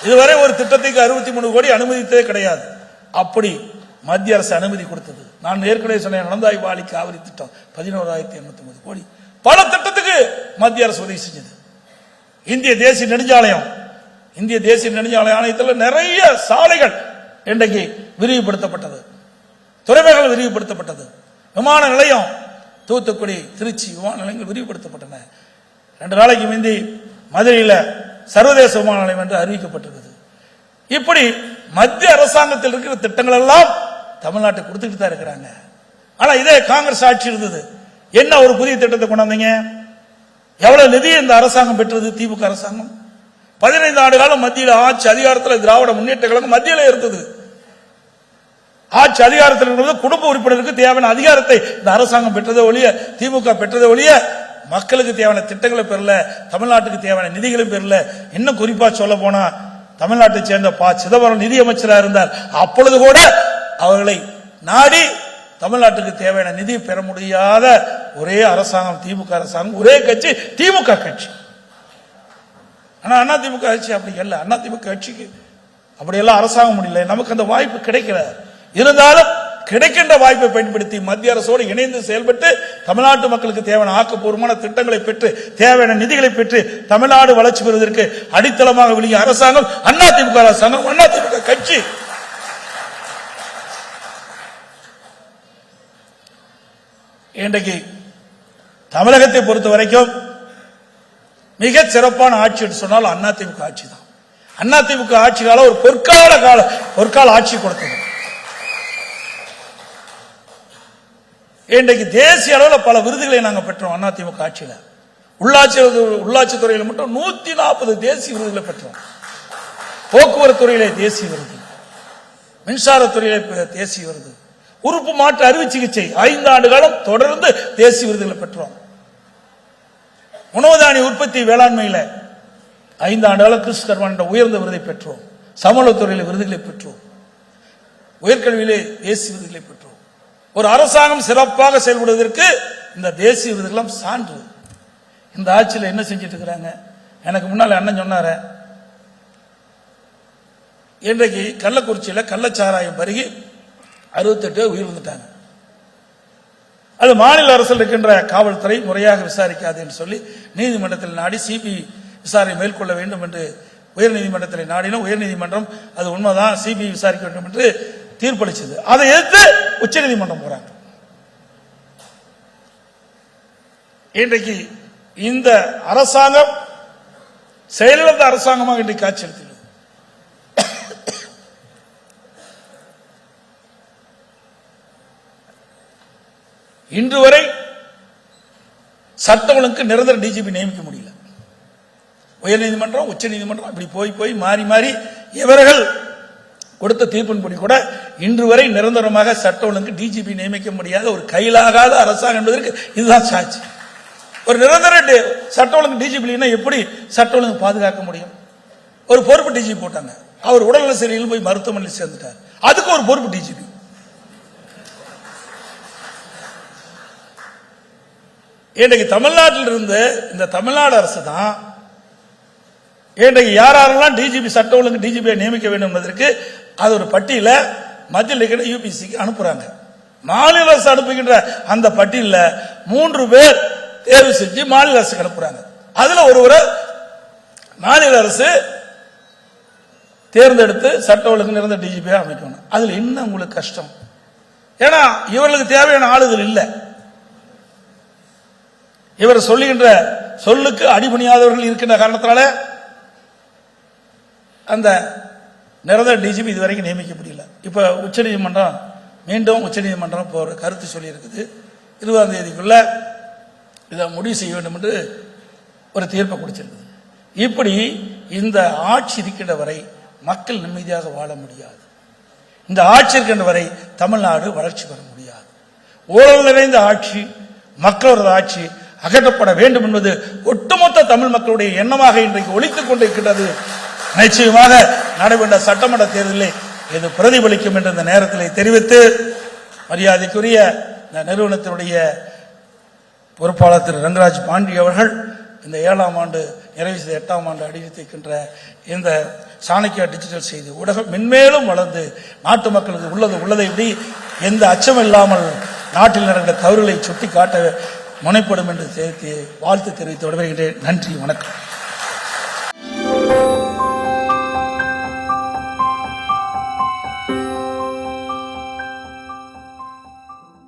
இதுவரை ஒரு திட்டத்துக்கு 63 கோடி அனுமதித்ததே கிடையாது. அப்படி மத்திய அரசு அனுமதி கொடுத்தது. நான் ஏற்கனவே சொன்னேன், நடந்தாய் வாலி காவிரி திட்டம் 11,850 கோடி. பல திட்டத்துக்கு மத்திய அரசு உதவி செஞ்சது. இந்திய தேசிய நெடுஞ்சாலையம், இந்திய தேசிய நெடுஞ்சாலை ஆணையத்தில் நிறைய சாலைகள் இன்றைக்கு விரிவுபடுத்தப்பட்டது, துறைமுகங்கள் விரிவுபடுத்தப்பட்டது, விமான நிலையம் தூத்துக்குடி திருச்சி விமான நிலையங்கள் விரிவுபடுத்தப்பட்டன. 2 நாளைக்கு முந்தி மதுரையில் சர்வதேச விமான நிலையம் என்று அறிவிக்கப்பட்டிருக்கிறது. இப்படி மத்திய அரசாங்கத்தில் இருக்கிற திட்டங்கள் எல்லாம் தமிழ்நாட்டுக்கு கொடுத்துட்டு தான் இருக்கிறாங்க. ஆனா இதே காங்கிரஸ் ஆட்சி இருந்தது, என்ன ஒரு புதிய திட்டத்தை கொண்டாந்தீங்க? எவ்வளவு நிதி இந்த அரசாங்கம் பெற்றது? திமுக அரசாங்கம் 15 ஆண்டு காலம் மத்தியில் ஆட்சி அதிகாரத்தில் திராவிட முன்னேற்ற கழகம் மத்தியில் இருந்தது. ஆட்சி அதிகாரத்தில் இருக்கிறது, குடும்ப உறுப்பினருக்கு தேவையான அதிகாரத்தை இந்த அரசாங்கம் பெற்றதை ஒழிய, திமுக பெற்றதை ஒழிய மக்களுக்கு தேவையான திட்டங்களை பெறல, தமிழ்நாட்டுக்கு தேவையான நிதிகளும் பெறல. இன்னும் குறிப்பா சொல்ல போனா தமிழ்நாட்டை சேர்ந்த சிதம்பரம் நிதியமைச்சராக இருந்தார். அப்பொழுது கூட அவர்களை நாடி தமிழ்நாட்டுக்கு தேவையான நிதி பெற முடியாத ஒரே அரசாங்கம் திமுக அரசாங்கம், ஒரே கட்சி திமுக கட்சி. ஆனா அண்ணா திமுக கட்சி அப்படி இல்ல. அண்ணா திமுக கட்சிக்கு அப்படியெல்லாம் அரசாங்கம் முடியல, நமக்கு அந்த வாய்ப்பு கிடைக்கல. இருந்தாலும் கிடைக்கின்ற வாய்ப்பை பயன்படுத்தி மத்திய அரசோடு இணைந்து செயல்பட்டு தமிழ்நாட்டு மக்களுக்கு தேவையான ஆக்கப்பூர்வமான திட்டங்களை பெற்று தேவையான நிதிகளை பெற்று தமிழ்நாடு வளர்ச்சி பெறுவதற்கு அடித்தளமாக விளங்கிய அரசாங்கம் அண்ணா திமுக அரசாங்கம், அண்ணா திமுக கட்சி. இன்றைக்கு தமிழகத்தை பொறுத்த வரைக்கும் மிக சிறப்பான ஆட்சி என்று சொன்னால் அதிமுக ஆட்சி தான். அதிமுக ஆட்சி காலம் ஒரு பொற்கால ஆட்சி கொடுத்தது. இன்றைக்கு தேசிய அளவில் பல விருதுகளை நாங்கள் பெற்றோம். அதிமுக ஆட்சியில் உள்ளாட்சி துறையில் மட்டும் 140 தேசிய விருதுகளை பெற்றோம். போக்குவரத்து துறையிலே தேசிய விருது, மின்சாரத்துறையிலே தேசிய விருது, உறுப்பு மாற்று அறுவை சிகிச்சை 5 ஆண்டு காலம் தொடர்ந்து தேசிய விருதுகளை பெற்றோம். உணவு தானிய உற்பத்தி வேளாண்மையில் 5 ஆண்டு காலம் கிறிஸ்தவ உயர்ந்த விருதை பெற்றோம். சமூகத்துறையில் விருதுகளை பெற்றோம். உயர்கல்வியிலே தேசிய விருதுகளை பெற்றோம். ஒரு அரசாங்கம் சிறப்பாக செயல்படுவதற்கு இந்த தேசிய விருதுகளும் சான்று. இந்த ஆட்சியில் என்ன செஞ்சிட்டு இருக்கிறாங்க? எனக்கு முன்னால் அண்ணன் சொன்னார, இன்றைக்கு கள்ளக்குறிச்சியில் கள்ளச்சாராயம் பருகி 68 பேர் உயிரிழந்துட்டாங்க. அது மாநில அரசில் இருக்கின்ற காவல்துறை முறையாக விசாரிக்காது என்று சொல்லி நீதிமன்றத்தில் நாடி சிபிஐ விசாரணை மேற்கொள்ள வேண்டும் என்று உயர்நீதிமன்றத்தில் நாடினோம். உயர்நீதிமன்றம் அது உண்மைதான், சிபிஐ விசாரிக்க வேண்டும் என்று தீர்ப்பளிச்சது. அதை எதிர்த்து உச்சநீதிமன்றம் போறாங்க. இன்றைக்கு இந்த அரசாங்கம் செயலிழந்த அரசாங்கமாக இன்றைக்கு காட்சி அளித்துள்ளது. இன்று வரை சட்ட ஒழுங்குக்கு நிரந்தர டிஜிபி நியமிக்க முடியல. உயர்நீதிமன்றம் உச்சநீதிமன்றம் இப்படி போய் மாறி மாறி இவர்கள் கொடுத்த தீர்ப்பின்படி கூட இன்று வரை நிரந்தரமாக சட்ட ஒழுங்கு டிஜிபி நியமிக்க முடியாத ஒரு கையிலாகாத அரசாங்கம் என்பதற்கு இதுதான் சாட்சி. ஒரு நிரந்தர சட்ட ஒழுங்கு டிஜிபி எப்படி சட்ட ஒழுங்கு பாதுகாக்க முடியும்? ஒரு பொறுப்பு டிஜிபி போட்டாங்க, அவர் உடல்நல சரியில் போய் மருத்துவமனையில் சேர்ந்துட்டார், அதுக்கு ஒரு பொறுப்பு டிஜிபி. இன்றைக்கு தமிழ்நாட்டில் இருந்து இந்த தமிழ்நாடு அரசு தான் இன்றைக்கு யாரெல்லாம் டிஜிபி சட்ட ஒழுங்கு டிஜிபியை நியமிக்க வேண்டும் என்பதற்கு அது ஒரு பட்டியல மத்தியில் இருக்கிற யூபிசிக்கு அனுப்புறாங்க. மாநில அரசு அனுப்புகின்ற அந்த பட்டியலில் 3 பேர் தேர்வு செஞ்சு மாநில அரசுக்கு அனுப்புறாங்க. அதுல ஒருவரை மாநில அரசு தேர்ந்தெடுத்து சட்ட ஒழுங்கு நிரந்தர டிஜிபியா அமைக்கணும். அதுல என்ன உங்களுக்கு கஷ்டம்? ஏன்னா இவர்களுக்கு தேவையான ஆளுகள் இல்லை. இவர் சொல்லுகின்ற சொல்லுக்கு அடிபணியாதவர்கள் இருக்கின்ற காரணத்தினால அந்த நிரந்தர டிஜிபி இதுவரைக்கும் நியமிக்க முடியல. இப்ப உச்சநீதிமன்றம் மீண்டும் உச்சநீதிமன்றம் போற கருத்து சொல்லி இருக்குது. 20ஆம் தேதிக்குள்ள இதை முடிவு செய்ய வேண்டும் என்று ஒரு தீர்ப்பை கொடுத்திருக்குது. இப்படி இந்த ஆட்சி இருக்கின்ற வரை மக்கள் நிம்மதியாக வாழ முடியாது. இந்த ஆட்சி இருக்கின்ற வரை தமிழ்நாடு வளர்ச்சி பெற முடியாது. ஊழல் நிறைந்த ஆட்சி, மக்களோட ஆட்சி அகற்றப்பட வேண்டும் என்பது ஒட்டுமொத்த தமிழ் மக்களுடைய எண்ணமாக இன்றைக்கு ஒலித்துக் கொண்டிருக்கின்றது. நிச்சயமாக நடைபெற்ற சட்டமன்ற தேர்தலில் இது பிரதிபலிக்கும் என்ற இந்த நேரத்தில் தெரிவித்து, மரியாதைக்குரிய இந்த நிறுவனத்தினுடைய பொறுப்பாளர் திரு ரங்கராஜ் பாண்டி அவர்கள் இந்த 7ஆம் ஆண்டு நிறைவு செய்த 8ஆம் ஆண்டு அடித்திருக்கின்ற இந்த சாணக்கியா டிஜிட்டல் செய்தி ஊடகம் மென்மேலும் வளர்ந்து நாட்டு மக்களுக்கு உள்ளதை இப்படி எந்த அச்சம் இல்லாமல் நாட்டில் நடந்த தவறுகளை சுட்டி காட்ட முனைப்படும் என்று வாழ்த்து தெரிவித்து விடுகிறேன். நன்றி, வணக்கம்.